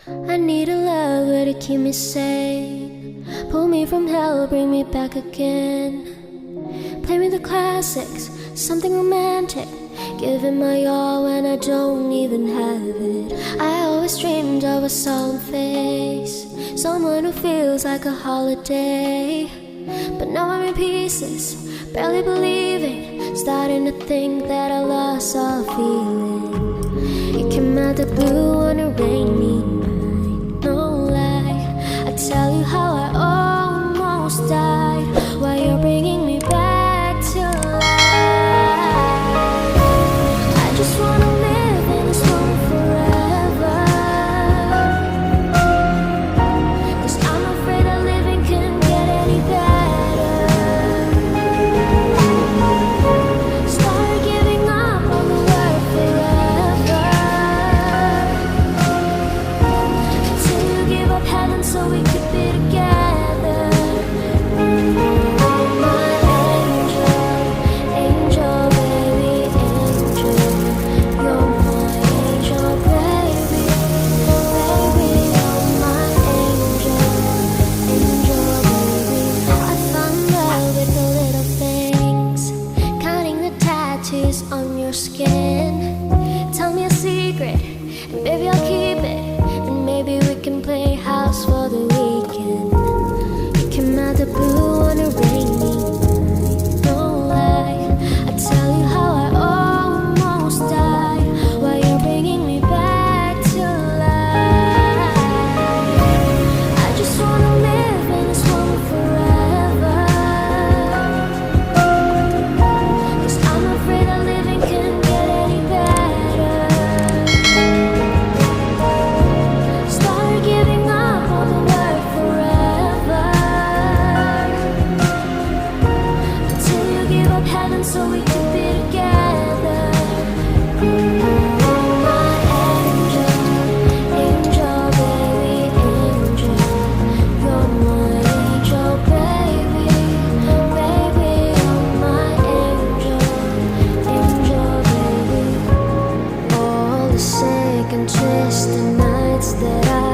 I need a lover to keep me sane. Pull me from hell, bring me back again. Play me the classics, something romantic. Give it my all when I don't even have it. I always dreamed of a solemn face, someone who feels like a holiday. But now I'm in pieces, barely believing, starting to think that I lost all feeling. You came out the blue on a rainy night, no lie. I tell you how I almost died while you're bringing me back to life. I just wanna live in this moment forever, 'cause I'm afraid that living can't get any better. Start giving up on the word forever, till you give up heaven so we could be together. My angel, angel, baby, angel. You're my angel, baby, baby. You're my angel, angel, baby. I found love with the little things, counting the tattoos on your skin. Tell me a secret, and baby I'll keep it. And maybe we can play house for the weekend. You came out the blue on a rainy night, no lie. I tell you how I almost died while you're bringing me back to life. I just wanna live in this moment forever, 'cause I'm afraid that living can't get any better. Start giving up on the word forever, till you give up heaven so we can be together. My angel, angel, baby, angel. You're my angel, baby, baby. You're my angel, angel, baby. All the sick and twisted nights that I